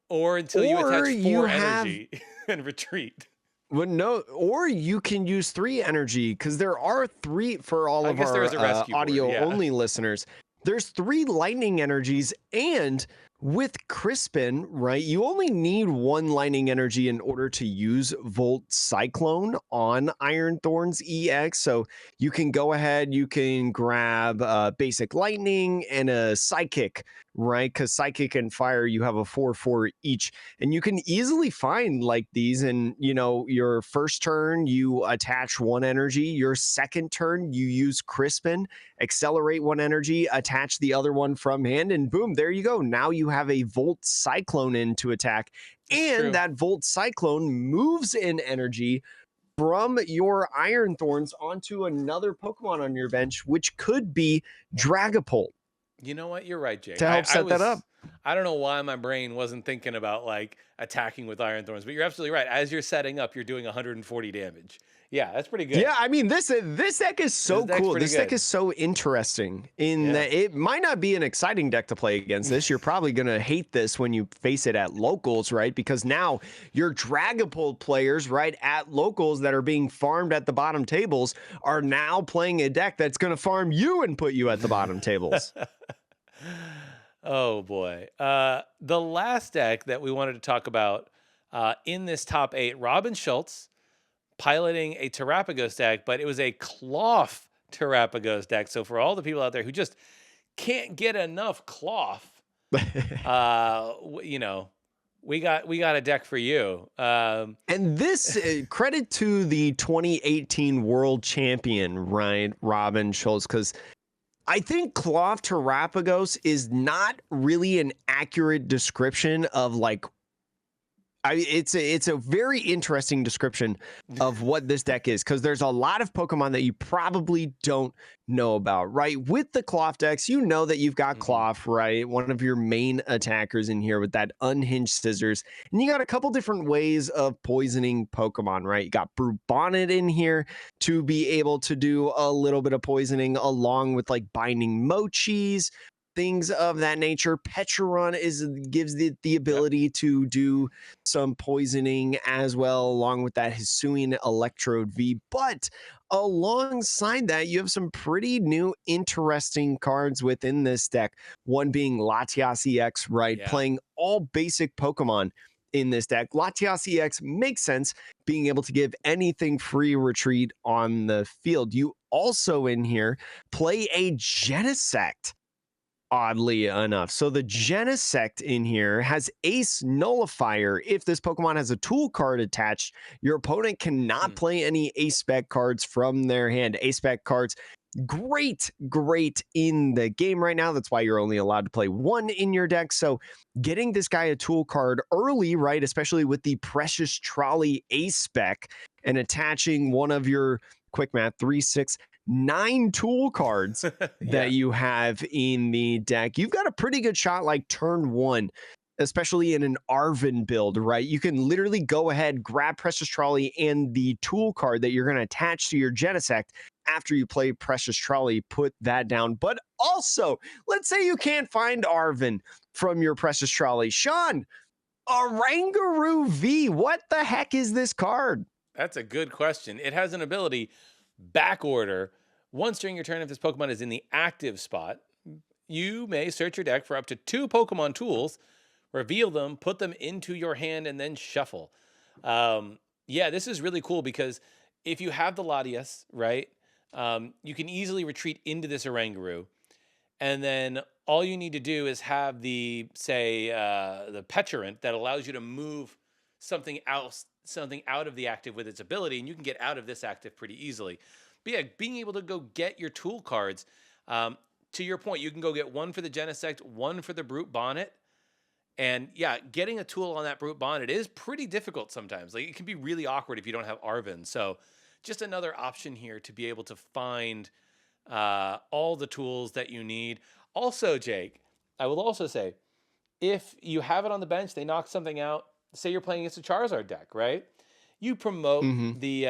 or until you Or attach you four have energy and retreat. Well, no, or you can use three energy because there are three for all I of guess there our is a rescue for it. audio Yeah. only listeners. There's three lightning energies, and with Crispin, right, you only need one lightning energy in order to use Volt Cyclone on Iron Thorns EX. So you can go ahead, you can grab basic lightning and a psychic, right? Because psychic and fire, you have a 4/4 each, and you can easily find like these. And your first turn you attach one energy, your second turn you use Crispin, accelerate one energy, attach the other one from hand, and boom, there you go. Now you have a Volt Cyclone in to attack, That's and true. that Volt Cyclone moves in energy from your Iron Thorns onto another Pokemon on your bench, which could be Dragapult, You know what? You're right, Jake. to help I set that up. was, I don't know why my brain wasn't thinking about like attacking with Iron Thorns, but you're absolutely right. As you're setting up, you're doing 140 damage. Yeah, that's pretty good. Yeah, I mean this deck is This so deck's cool. pretty This deck good. is so interesting in Yeah. that it might not be an exciting deck to play against this. You're probably gonna hate this when you face it at locals, right? Because now your Dragapult players, right, at locals that are being farmed at the bottom tables are now playing a deck that's gonna farm you and put you at the bottom tables. Oh boy. The last deck that we wanted to talk about in this top eight, Robin Schultz piloting a Terrapagos deck, but it was a cloth Terrapagos deck. So for all the people out there who just can't get enough cloth, you know, we got a deck for you. And this credit to the 2018 world champion, right, Robin Schultz, because I think Cloth Terrapagos is not really an accurate description of like it's a very interesting description of what this deck is, because there's a lot of Pokemon that you probably don't know about, right? With the Cloth decks, you know that you've got Mhm. Cloth, right? One of your main attackers in here with that unhinged scissors. And you got a couple different ways of poisoning Pokemon, right? You got Brew Bonnet in here to be able to do a little bit of poisoning along with like binding Mochis, things of that nature. Petron gives the Yep. ability to do some poisoning as well, along with that Hisuian Electrode V. But alongside that, you have some pretty new, interesting cards within this deck. One being Latias EX, right? Yeah. Playing all basic Pokemon in this deck. Latias EX makes sense, being able to give anything free retreat on the field. You also in here play a Genesect, oddly enough. So the Genesect in here has Ace Nullifier. If this Pokemon has a tool card attached, your opponent cannot Hmm. play any Ace Spec cards from their hand. Ace Spec cards, great in the game right now. That's why you're only allowed to play one in your deck. So getting this guy a tool card early, right, especially with the Precious Trolley Ace Spec, and attaching one of your, quick math, 3, 6, 9 tool cards that Yeah. you have in the deck, you've got a pretty good shot like turn one, especially in an Arvin build, right? You can literally go ahead, grab Precious Trolley and the tool card that you're going to attach to your Genesect after you play Precious Trolley, put that down. But also, let's say you can't find Arvin from your Precious Trolley. Sean, Orangaroo V, what the heck is this card? That's a good question. It has an ability, back order. Once during your turn, if this Pokemon is in the active spot, you may search your deck for up to 2 Pokemon tools, reveal them, put them into your hand, and then shuffle. Yeah, this is really cool because if you have the Latias, right, you can easily retreat into this Oranguru, and then all you need to do is have the, say, the Peturant that allows you to move something else, something out of the active with its ability, and you can get out of this active pretty easily. But yeah, being able to go get your tool cards, to your point, you can go get one for the Genesect, one for the Brute Bonnet, And yeah, getting a tool on that brute bonnet is pretty difficult sometimes. Like it can be really awkward if you don't have Arvin. So just another option here to be able to find all the tools that you need. Also, Jake, I will also say, if you have it on the bench, they knock something out. Say you're playing against a Charizard deck, right? You promote Mm-hmm. the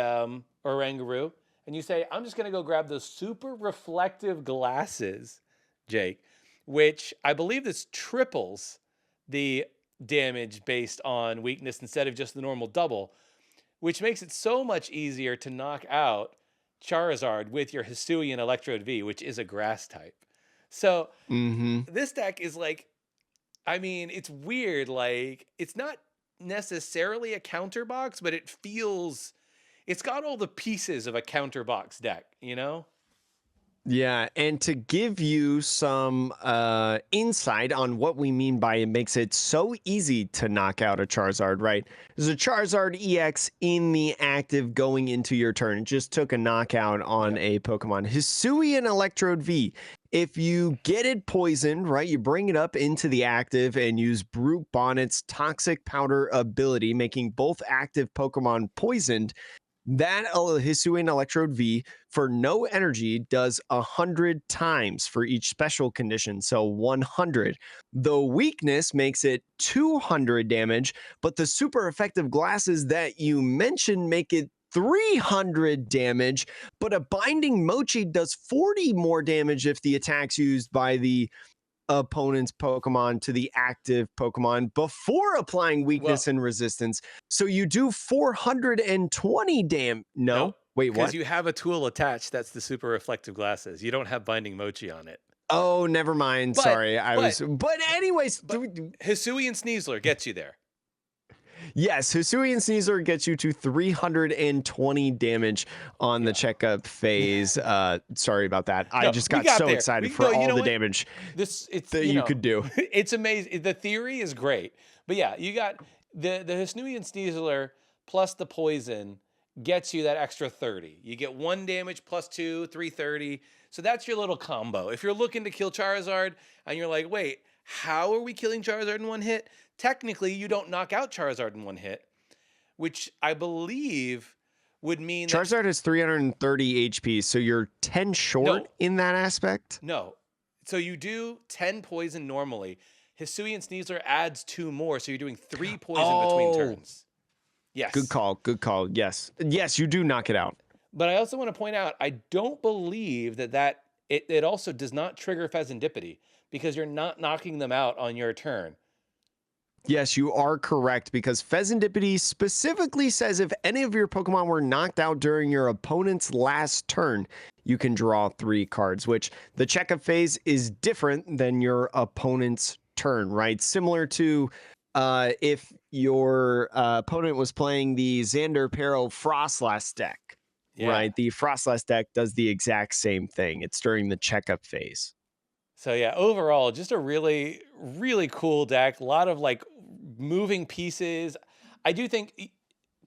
Oranguru, and you say, "I'm just going to go grab those super reflective glasses, Jake," which I believe this triples the damage based on weakness instead of just the normal double, which makes it so much easier to knock out Charizard with your Hisuian Electrode V, which is a grass type. So Mm-hmm. this deck is like, I mean, it's weird. Like, it's not necessarily a counter box, but it feels, it's got all the pieces of a counter box deck, you know? Yeah, and to give you some insight on what we mean by it makes it so easy to knock out a Charizard, right? There's a Charizard EX in the active going into your turn. It just took a knockout on Yep. a Pokemon. Hisuian Electrode V. If you get it poisoned, right, you bring it up into the active and use Brute Bonnet's Toxic Powder ability, making both active Pokemon poisoned. That Hisuian Electrode V for no energy does 100 times for each special condition, so 100. The weakness makes it 200 damage, but the super effective glasses that you mentioned make it 300 damage, but a binding mochi does 40 more damage if the attack's used by the opponent's Pokemon to the active Pokemon before applying Well, weakness and resistance. So you do 420 damn. no, No, wait, because what? you have a tool attached that's the super reflective glasses. You don't have binding mochi on it. Oh, never mind. But, Sorry. but, But anyways, but Hisuian Sneasler gets you there. yes, Hisuian Sneasler gets you to 320 damage on the Yeah. checkup phase. Sorry about that. I No, just we got got so there. excited We no, for you all know the what? damage It's that you could do. it's amazing. The theory is great, but yeah, you got the Hisnuian Sneasler plus the poison gets you that extra 30. You get 1 damage plus 2, 330. So that's your little combo. If you're looking to kill Charizard and you're like, wait, how are we killing Charizard in one hit? Technically, you don't knock out Charizard in one hit, which I believe would mean that Charizard has 330 HP, so you're 10 short no, in that aspect. no. So you do 10 poison normally. Hisuian Sneasler adds 2 more, so you're doing 3 poison between Oh, turns. good Yes. call. Good call. Yes. Yes, you do knock it out. But I also want to point out, I don't believe that it also does not trigger Pheasantipity because you're not knocking them out on your turn. Yes, you are correct because Pheasantipity specifically says if any of your Pokemon were knocked out during your opponent's last turn, you can draw 3 cards, which the checkup phase is different than your opponent's turn, right? Similar to if your opponent was playing the Xander Peril Frostlass deck, Yeah. right? The Frostlass deck does the exact same thing. It's during the checkup phase. So yeah, overall, just a really, really cool deck. A lot of like moving pieces. I do think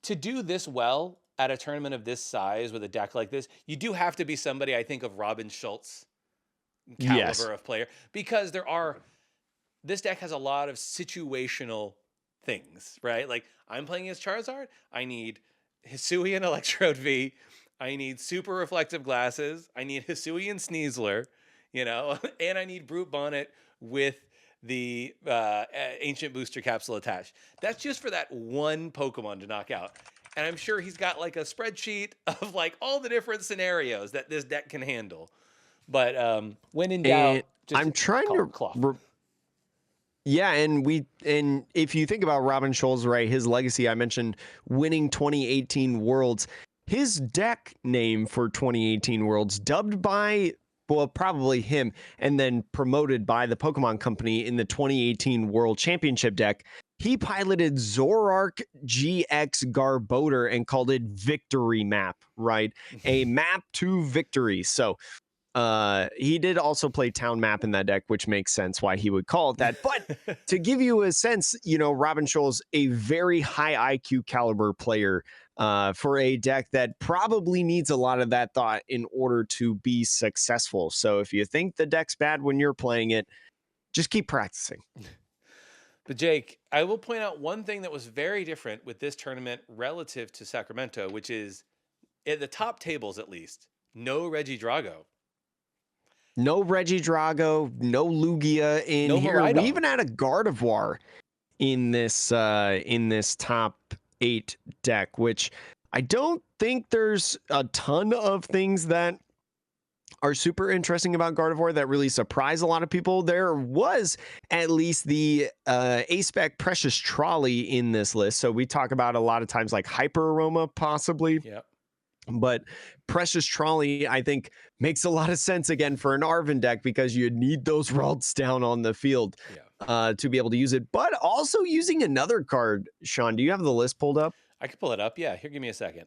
to do this well at a tournament of this size with a deck like this, you do have to be somebody I think of Robin Schultz Yes. caliber of player because this deck has a lot of situational things, right? Like I'm playing as Charizard, I need Hisuian Electrode V, I need super reflective glasses, I need Hisuian Sneasler, and I need Brute Bonnet with the ancient booster capsule attached. That's just for that one Pokemon to knock out. And I'm sure he's got like a spreadsheet of like all the different scenarios that this deck can handle. But when in doubt, And just I'm trying call to Cloth. Yeah, and if you think about Robin Scholl's, right, his legacy, I mentioned winning 2018 Worlds. His deck name for 2018 Worlds, dubbed by, well, probably him, and then promoted by the Pokemon Company in the 2018 World Championship deck. He piloted Zoroark GX Garbodor and called it Victory Map, right? A map to victory. So he did also play Town Map in that deck, which makes sense why he would call it that. But to give you a sense, Robin Scholl's a very high IQ caliber player for a deck that probably needs a lot of that thought in order to be successful. So if you think the deck's bad when you're playing it, just keep practicing. But Jake, I will point out one thing that was very different with this tournament relative to Sacramento, which is at the top tables at least, no Reggie Drago, No Reggie Drago, no Lugia in no here. We Maridon. even had a Gardevoir in this top 8 deck, which I don't think there's a ton of things that are super interesting about Gardevoir that really surprise a lot of people. There was at least the A-Spec Precious Trolley in this list. So we talk about a lot of times like Hyper Aroma possibly. Yep. But Precious Trolley, I think, makes a lot of sense again for an Arvin deck because you need those Ralts down on the field to be able to use it. But also using another card, Sean, do you have the list pulled up? I could pull it up. Yeah, here, give me a second.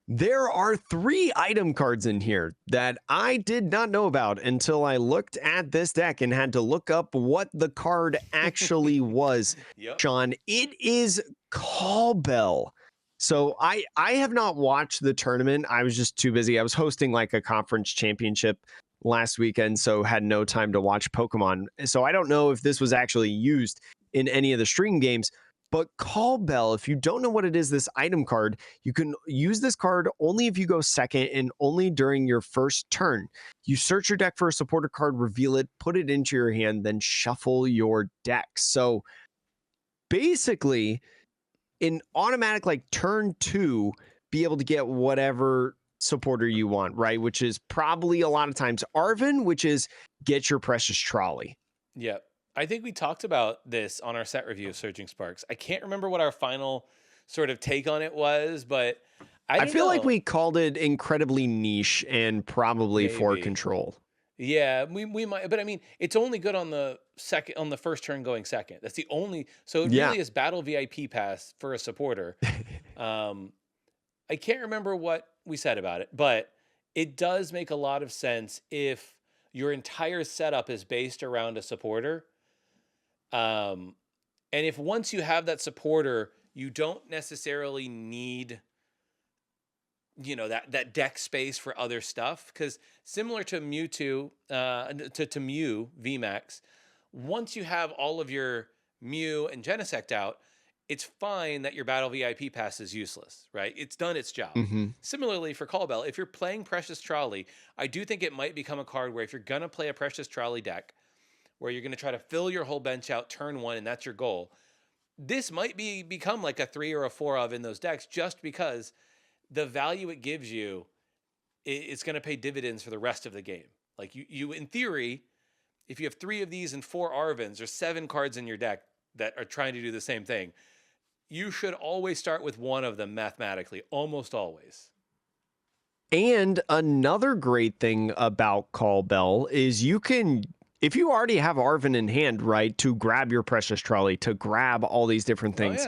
There are 3 item cards in here that I did not know about until I looked at this deck and had to look up what the card actually was. Yep. Sean, it is Call Bell. So I have not watched the tournament. I was just too busy. I was hosting like a conference championship last weekend, so had no time to watch Pokemon. So I don't know if this was actually used in any of the stream games. But Call Bell, if you don't know what it is, this item card, you can use this card only if you go second and only during your first turn. You search your deck for a supporter card, reveal it, put it into your hand, then shuffle your deck. So basically, in automatic, like turn 2, be able to get whatever supporter you want, right? Which is probably a lot of times Arvin, which is get your Precious Trolley. Yep. I think we talked about this on our set review of Surging Sparks. I can't remember what our final sort of take on it was, but I feel like know. we called it incredibly niche and probably for Maybe. control. Yeah, we might, but I mean, it's only good on the first turn going second. That's the only. So it Yeah. really is battle VIP pass for a supporter. I can't remember what we said about it, but it does make a lot of sense if your entire setup is based around a supporter. And if once you have that supporter, you don't necessarily need, that deck space for other stuff, because similar to Mewtwo, to Mew VMAX, once you have all of your Mew and Genesect out, it's fine that your Battle VIP pass is useless, right? It's done its job. Mm-hmm. Similarly for Call Bell, if you're playing Precious Trolley, I do think it might become a card where if you're gonna play a Precious Trolley deck, where you're gonna try to fill your whole bench out turn 1 and that's your goal, this might become like a 3 or a 4 of in those decks, just because the value it gives you, it's going to pay dividends for the rest of the game. Like you in theory, if you have 3 of these and 4 Arvins, or 7 cards in your deck that are trying to do the same thing, you should always start with one of them mathematically, almost always. And another great thing about Call Bell is you can, if you already have Arvin in hand, right, to grab your Precious Trolley, to grab all these different things,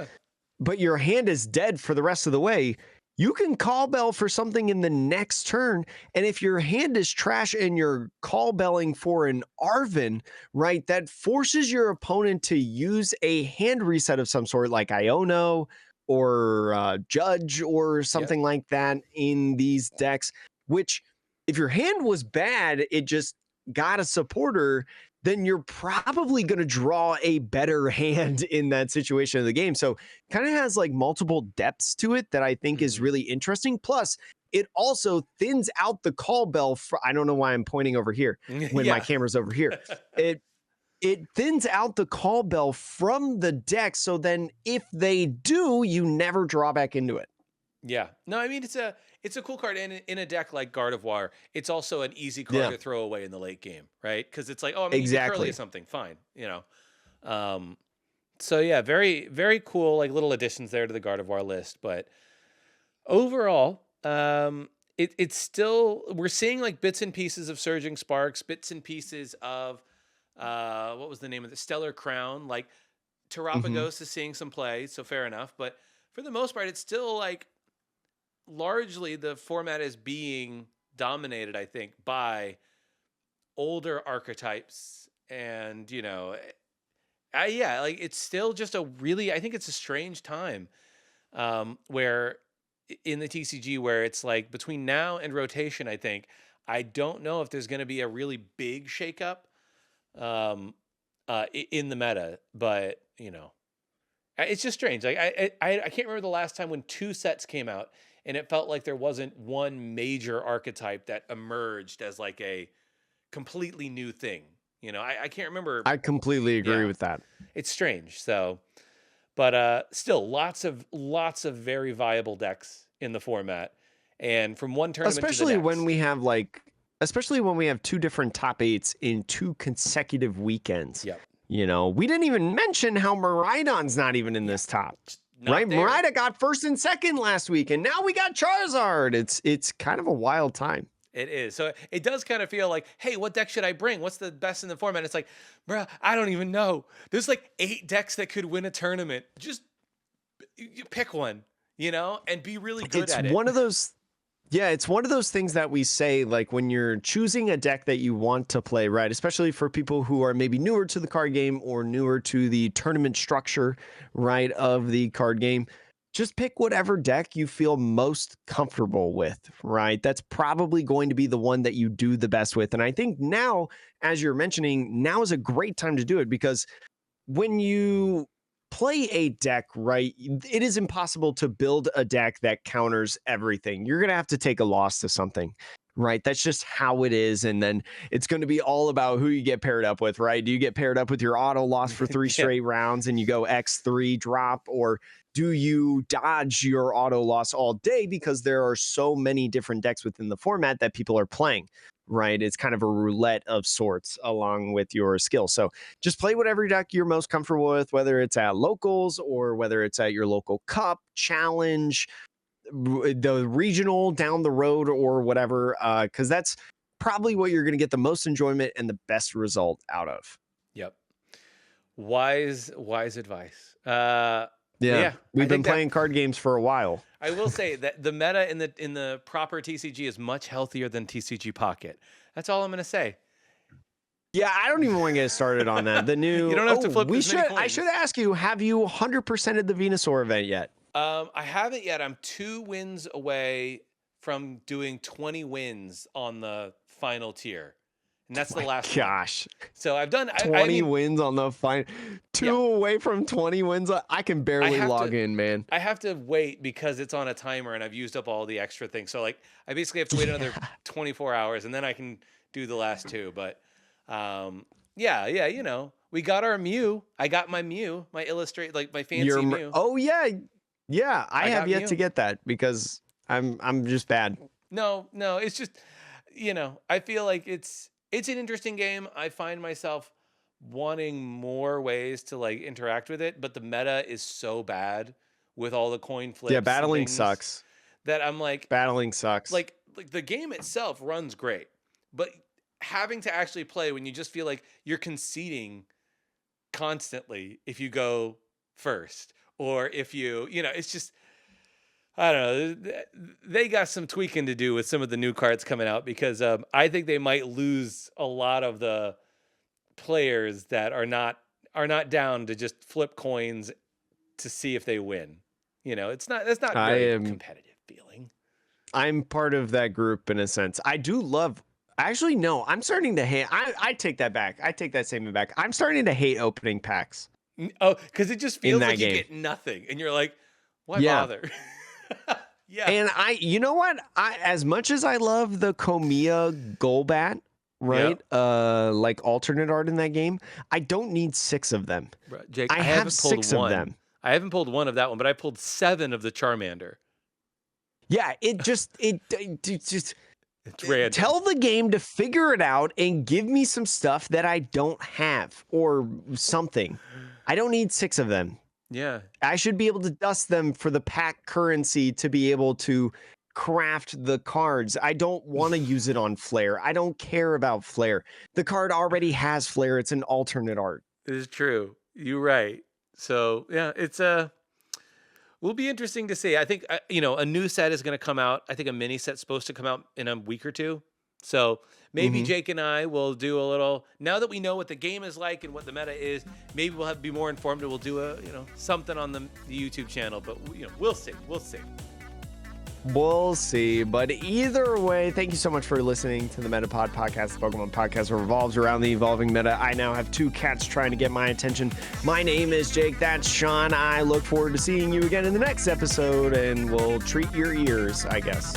but your hand is dead for the rest of the way, you can Call Bell for something in the next turn. And if your hand is trash and you're Call Belling for an Arvin, right, that forces your opponent to use a hand reset of some sort, like Iono or Judge or something like that in these decks, which if your hand was bad, it just got a supporter, then you're probably going to draw a better hand in that situation of the game. So kind of has like multiple depths to it that I think is really interesting. Plus, it also thins out the Call Bell. I don't know why I'm pointing over here when my camera's over here. It thins out the Call Bell from the deck. So then if they do, you never draw back into it. Yeah. No, I mean, it's a cool card. And in a deck like Gardevoir, it's also an easy card to throw away in the late game, right? Because it's like, oh, I'm going to use Curly or something. Fine, So yeah, very, very cool, like little additions there to the Gardevoir list. But overall, it's still, we're seeing like bits and pieces of Surging Sparks, bits and pieces of what was the name of the Stellar Crown? Like Terapagos is seeing some play, so fair enough. But for the most part, it's still like largely the format is being dominated, I think, by older archetypes. And, like it's still just I think it's a strange time where in the TCG where it's like between now and rotation, I don't know if there's going to be a really big shakeup. in the meta, but it's just strange. Like I can't remember the last time when two sets came out and it felt like there wasn't one major archetype that emerged as like a completely new thing. I can't remember. I completely agree Yeah, with that. it's strange. So, but still, lots of very viable decks in the format, and from one tournament to the Especially when next. we have especially when we have two different top eights in two consecutive weekends. Yep. We didn't even mention how Miraidon's not even in Yeah. this top. Not Right? there. Miraida got first and second last week, and now we got Charizard. It's kind of a wild time. It is. So it does kind of feel like, hey, what deck should I bring? What's the best in the format? It's like, bruh, I don't even know. There's like 8 decks that could win a tournament. Just you pick one, and be really good at it. It's one of those things that we say, like when you're choosing a deck that you want to play, right? Especially for people who are maybe newer to the card game or newer to the tournament structure, right, of the card game. Just pick whatever deck you feel most comfortable with, right? That's probably going to be the one that you do the best with. And I think now, as you're mentioning, now is a great time to do it, because when you play a deck, right, it is impossible to build a deck that counters everything. You're going to have to take a loss to something, right? That's just how it is. And then it's going to be all about who you get paired up with, right? Do you get paired up with your auto loss for 3 straight rounds and you go X3 drop, or do you dodge your auto loss all day because there are so many different decks within the format that people are playing? Right? It's kind of a roulette of sorts along with your skill. So just play whatever deck you're most comfortable with, whether it's at locals or whether it's at your local cup, challenge, the regional down the road or whatever, because that's probably what you're going to get the most enjoyment and the best result out of. Yep. Wise advice. Yeah, we've been playing card games for a while. I will say that the meta in the proper TCG is much healthier than TCG Pocket. That's all I'm going to say. Yeah, I don't even want to get started on that. The new you don't have to flip. I should ask you: have you 100%ed the Venusaur event yet? I haven't yet. I'm 2 wins away from doing 20 wins on the final tier. And that's the last gosh. One. So I've done 20 wins on the final. 2 away from 20 wins. I can barely log in, man. I have to wait because it's on a timer and I've used up all the extra things. So like I basically have to wait another 24 hours and then I can do the last 2. But yeah, we got our Mew. I got my Mew, my my fancy Mew. Oh yeah. Yeah, I have yet to get that because I'm just bad. No, it's just I feel like it's an interesting game. I find myself wanting more ways to like interact with it, but the meta is so bad with all the coin flips. Yeah, battling sucks. That I'm like, battling sucks. Like the game itself runs great, but having to actually play when you just feel like you're conceding constantly if you go first or if it's just, I don't know. They got some tweaking to do with some of the new cards coming out because I think they might lose a lot of the players that are not down to just flip coins to see if they win. That's not very competitive feeling. I'm part of that group in a sense. I do love. Actually, no. I'm starting to hate. I take that back. I take that statement back. I'm starting to hate opening packs. Oh, because it just feels like you get nothing, and you're like, why bother? Yeah. And you know what? As much as I love the Komiya Golbat, right? Yep. Like alternate art in that game, I don't need 6 of them. Bro, Jake, I have 6 of them. I haven't pulled 1 of that one, but I pulled 7 of the Charmander. Yeah, it just it's random. Tell the game to figure it out and give me some stuff that I don't have or something. I don't need 6 of them. Yeah. I should be able to dust them for the pack currency to be able to craft the cards. I don't want to use it on Flare. I don't care about Flare. The card already has Flare. It's an alternate art. It is true. You're right. So, yeah, it's will be interesting to see. I think, a new set is going to come out. I think a mini set's supposed to come out in a week or 2. So maybe Jake and I will do a little, now that we know what the game is like and what the meta is, maybe we'll be more informed and we'll do something on the YouTube channel, but we'll see. We'll see. But either way, thank you so much for listening to the Metapod podcast, the Pokemon podcast that revolves around the evolving meta. I now have two cats trying to get my attention. My name is Jake. That's Sean. I look forward to seeing you again in the next episode, and we'll treat your ears, I guess.